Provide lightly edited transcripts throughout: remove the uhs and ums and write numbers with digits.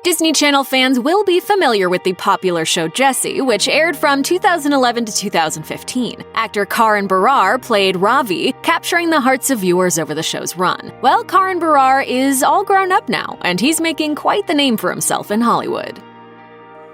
Disney Channel fans will be familiar with the popular show Jessie, which aired from 2011 to 2015. Actor Karan Brar played Ravi, capturing the hearts of viewers over the show's run. Well, Karan Brar is all grown up now, and he's making quite the name for himself in Hollywood.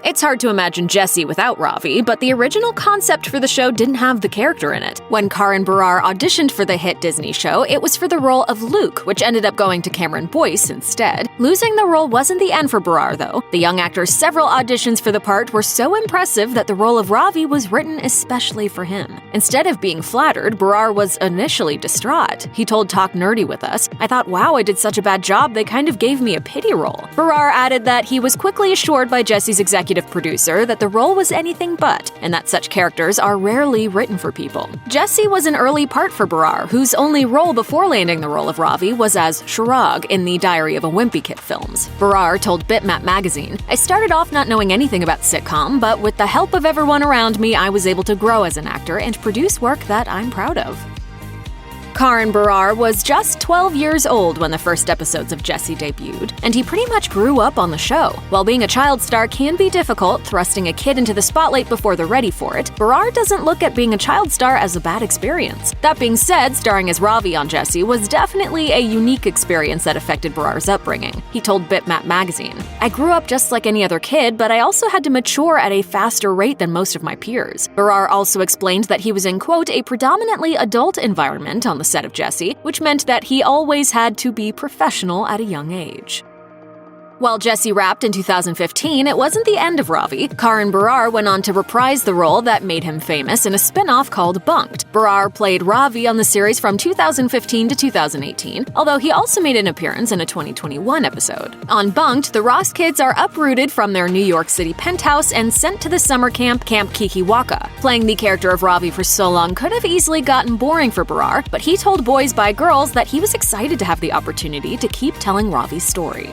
It's hard to imagine Jessie without Ravi, but the original concept for the show didn't have the character in it. When Karan Brar auditioned for the hit Disney show, it was for the role of Luke, which ended up going to Cameron Boyce instead. Losing the role wasn't the end for Brar, though. The young actor's several auditions for the part were so impressive that the role of Ravi was written especially for him. Instead of being flattered, Brar was initially distraught. He told Talk Nerdy with Us, "I thought, wow, I did such a bad job, they kind of gave me a pity role." Brar added that he was quickly assured by Jessie's executive producer that the role was anything but, and that such characters are rarely written for people. Jessie was an early part for Brar, whose only role before landing the role of Ravi was as Chirag in the Diary of a Wimpy Kid films. Brar told Bitmap magazine, "I started off not knowing anything about sitcom, but with the help of everyone around me, I was able to grow as an actor and produce work that I'm proud of." Karan Brar was just 12 years old when the first episodes of Jessie debuted, and he pretty much grew up on the show. While being a child star can be difficult, thrusting a kid into the spotlight before they're ready for it, Brar doesn't look at being a child star as a bad experience. That being said, starring as Ravi on Jessie was definitely a unique experience that affected Brar's upbringing. He told Bitmap magazine, "I grew up just like any other kid, but I also had to mature at a faster rate than most of my peers." Brar also explained that he was in, quote, "a predominantly adult environment on the set of Jessie, which meant that he always had to be professional at a young age." While Jessie wrapped in 2015, it wasn't the end of Ravi. Karan Brar went on to reprise the role that made him famous in a spin-off called Bunk'd. Brar played Ravi on the series from 2015 to 2018, although he also made an appearance in a 2021 episode. On Bunk'd, the Ross kids are uprooted from their New York City penthouse and sent to the summer camp, Camp Kikiwaka. Playing the character of Ravi for so long could have easily gotten boring for Brar, but he told Boys by Girls that he was excited to have the opportunity to keep telling Ravi's story.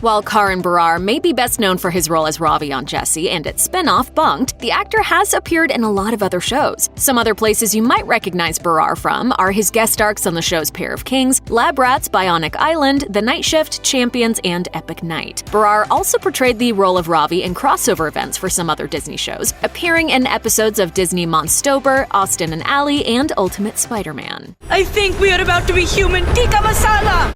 While Karan Brar may be best known for his role as Ravi on Jessie and its spin-off, Bunk'd, the actor has appeared in a lot of other shows. Some other places you might recognize Brar from are his guest arcs on the shows Pair of Kings, Lab Rats, Bionic Island, The Night Shift, Champions, and Epic Night. Brar also portrayed the role of Ravi in crossover events for some other Disney shows, appearing in episodes of Disney Monstober, Austin and Ally, and Ultimate Spider-Man. I think we are about to be human tikka masala!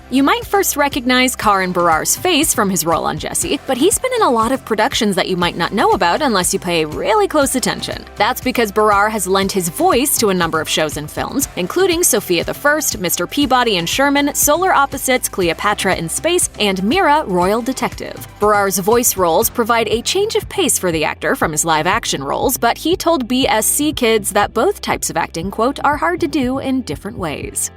You might first recognize Karan Brar's face from his role on Jessie, but he's been in a lot of productions that you might not know about unless you pay really close attention. That's because Brar has lent his voice to a number of shows and films, including Sophia the First, Mr. Peabody and Sherman, Solar Opposites, Cleopatra in Space, and Mira, Royal Detective. Brar's voice roles provide a change of pace for the actor from his live-action roles, but he told BSC Kids that both types of acting, quote, "are hard to do in different ways."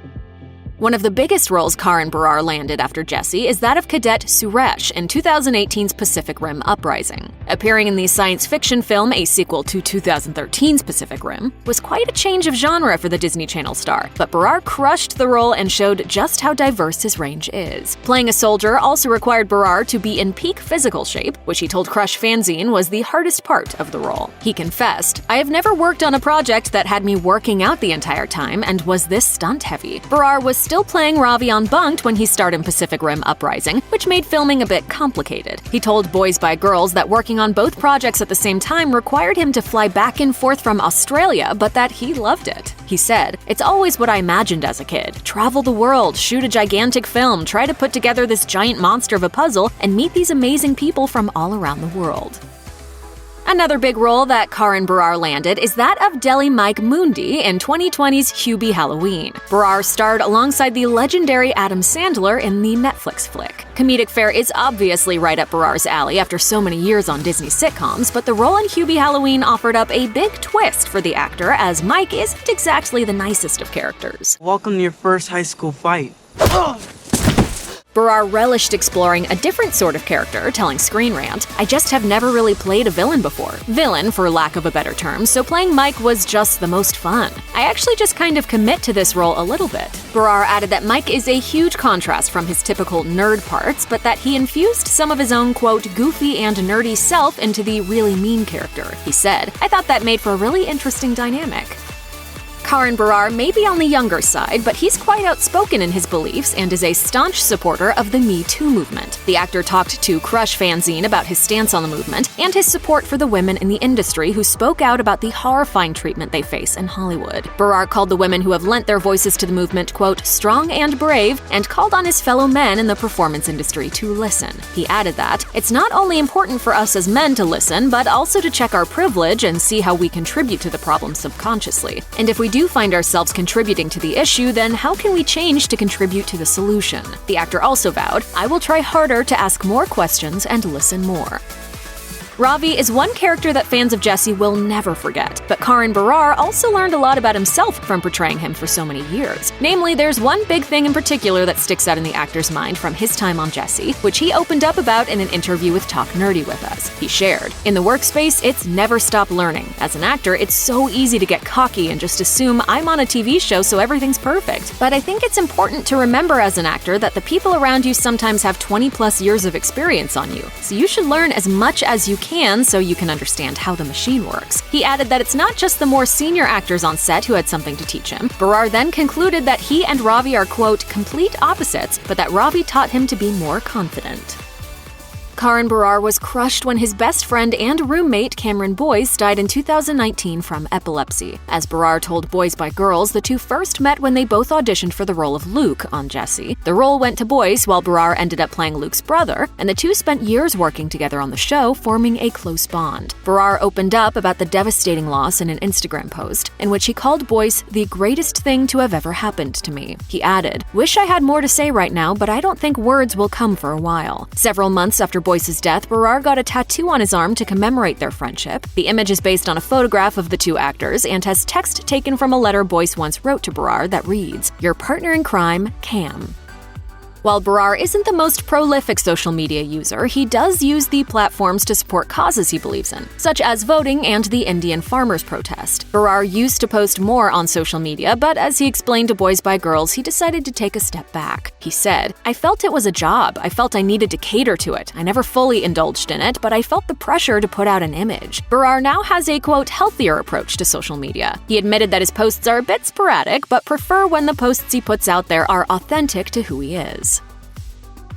One of the biggest roles Karan Brar landed after Jessie is that of Cadet Suresh in 2018's Pacific Rim Uprising. Appearing in the science fiction film, a sequel to 2013's Pacific Rim, was quite a change of genre for the Disney Channel star, but Brar crushed the role and showed just how diverse his range is. Playing a soldier also required Brar to be in peak physical shape, which he told Crush Fanzine was the hardest part of the role. He confessed, "I have never worked on a project that had me working out the entire time and was this stunt heavy." Brar was still playing Ravi on Bunk'd when he starred in Pacific Rim Uprising, which made filming a bit complicated. He told Boys by Girls that working on both projects at the same time required him to fly back and forth from Australia, but that he loved it. He said, "It's always what I imagined as a kid. Travel the world, shoot a gigantic film, try to put together this giant monster of a puzzle, and meet these amazing people from all around the world." Another big role that Karan Brar landed is that of Deli Mike Mundi in 2020's Hubie Halloween. Brar starred alongside the legendary Adam Sandler in the Netflix flick. Comedic fare is obviously right up Brar's alley after so many years on Disney sitcoms, but the role in Hubie Halloween offered up a big twist for the actor, as Mike isn't exactly the nicest of characters. Welcome to your first high school fight. Brar relished exploring a different sort of character, telling Screen Rant, "I just have never really played a villain before. Villain, for lack of a better term, so playing Mike was just the most fun. I actually just kind of commit to this role a little bit." Brar added that Mike is a huge contrast from his typical nerd parts, but that he infused some of his own, quote, "goofy and nerdy self" into the really mean character. He said, "I thought that made for a really interesting dynamic." Karan Brar may be on the younger side, but he's quite outspoken in his beliefs and is a staunch supporter of the MeToo movement. The actor talked to Crush fanzine about his stance on the movement and his support for the women in the industry who spoke out about the horrifying treatment they face in Hollywood. Brar called the women who have lent their voices to the movement, quote, strong and brave, and called on his fellow men in the performance industry to listen. He added that, it's not only important for us as men to listen, but also to check our privilege and see how we contribute to the problem subconsciously. And if we do find ourselves contributing to the issue, then how can we change to contribute to the solution? The actor also vowed, I will try harder to ask more questions and listen more. Ravi is one character that fans of Jessie will never forget, but Karan Brar also learned a lot about himself from portraying him for so many years. Namely, there's one big thing in particular that sticks out in the actor's mind from his time on Jessie, which he opened up about in an interview with Talk Nerdy with us. He shared, in the workspace, it's never stop learning. As an actor, it's so easy to get cocky and just assume I'm on a TV show so everything's perfect. But I think it's important to remember as an actor that the people around you sometimes have 20+ years of experience on you, so you should learn as much as you can so you can understand how the machine works. He added that it's not just the more senior actors on set who had something to teach him. Brar then concluded that he and Ravi are, quote, complete opposites, but that Ravi taught him to be more confident. Karan Brar was crushed when his best friend and roommate, Boyce, died in 2019 from epilepsy. As Brar told Boys by Girls, the two first met when they both auditioned for the role of Luke on Jessie. The role went to Boyce while Brar ended up playing Luke's brother, and the two spent years working together on the show, forming a close bond. Brar opened up about the devastating loss in an Instagram post, in which he called Boyce the greatest thing to have ever happened to me. He added, wish I had more to say right now, but I don't think words will come for a while. Several months after Boyce's death, Brar got a tattoo on his arm to commemorate their friendship. The image is based on a photograph of the two actors and has text taken from a letter Boyce once wrote to Brar that reads, your partner in crime, Cam. While Brar isn't the most prolific social media user, he does use the platforms to support causes he believes in, such as voting and the Indian farmers' protest. Brar used to post more on social media, but as he explained to Boys by Girls, he decided to take a step back. He said, I felt it was a job. I felt I needed to cater to it. I never fully indulged in it, but I felt the pressure to put out an image. Brar now has a, quote, healthier approach to social media. He admitted that his posts are a bit sporadic, but prefer when the posts he puts out there are authentic to who he is.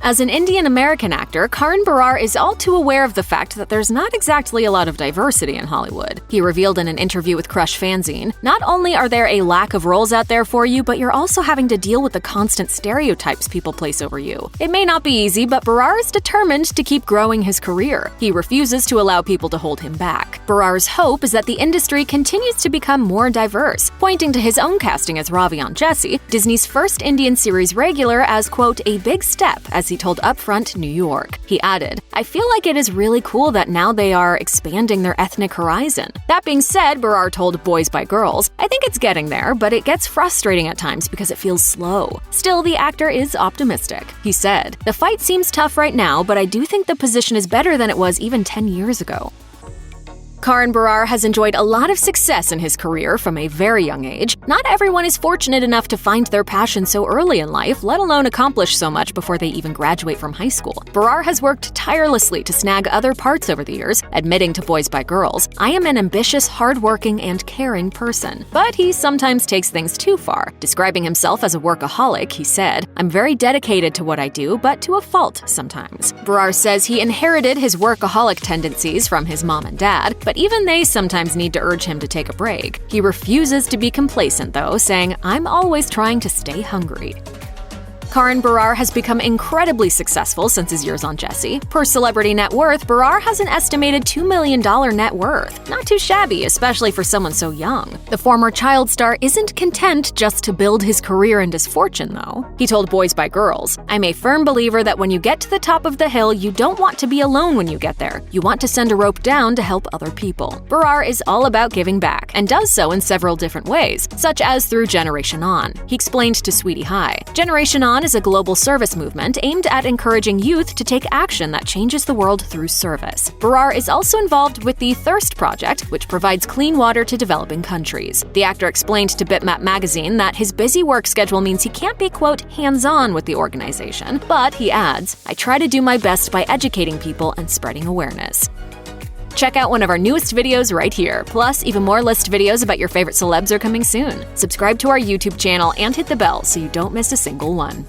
As an Indian-American actor, Karan Brar is all too aware of the fact that there's not exactly a lot of diversity in Hollywood. He revealed in an interview with Crush fanzine, not only are there a lack of roles out there for you, but you're also having to deal with the constant stereotypes people place over you. It may not be easy, but Brar is determined to keep growing his career. He refuses to allow people to hold him back. Brar's hope is that the industry continues to become more diverse, pointing to his own casting as Ravi on Jessie, Disney's first Indian series regular, as, quote, a big step, as he told Upfront New York. He added, I feel like it is really cool that now they are expanding their ethnic horizon. That being said, Brar told Boys by Girls, I think it's getting there, but it gets frustrating at times because it feels slow. Still, the actor is optimistic. He said, the fight seems tough right now, but I do think the position is better than it was even 10 years ago. Karan Brar has enjoyed a lot of success in his career from a very young age. Not everyone is fortunate enough to find their passion so early in life, let alone accomplish so much before they even graduate from high school. Brar has worked tirelessly to snag other parts over the years, admitting to Boys by Girls, I am an ambitious, hardworking, and caring person. But he sometimes takes things too far. Describing himself as a workaholic, he said, I'm very dedicated to what I do, but to a fault sometimes. Brar says he inherited his workaholic tendencies from his mom and dad, but even they sometimes need to urge him to take a break. He refuses to be complacent, though, saying, I'm always trying to stay hungry. Karan Brar has become incredibly successful since his years on Jessie. Per Celebrity Net Worth, Brar has an estimated $2 million net worth. Not too shabby, especially for someone so young. The former child star isn't content just to build his career and his fortune, though. He told Boys by Girls, I'm a firm believer that when you get to the top of the hill, you don't want to be alone when you get there. You want to send a rope down to help other people. Brar is all about giving back, and does so in several different ways, such as through Generation On. He explained to Sweetie High, Generation On is a global service movement aimed at encouraging youth to take action that changes the world through service. Brar is also involved with the Thirst Project, which provides clean water to developing countries. The actor explained to Bitmap magazine that his busy work schedule means he can't be, quote, hands-on with the organization, but he adds, I try to do my best by educating people and spreading awareness. Check out one of our newest videos right here. Plus, even more list videos about your favorite celebs are coming soon. Subscribe to our YouTube channel and hit the bell so you don't miss a single one.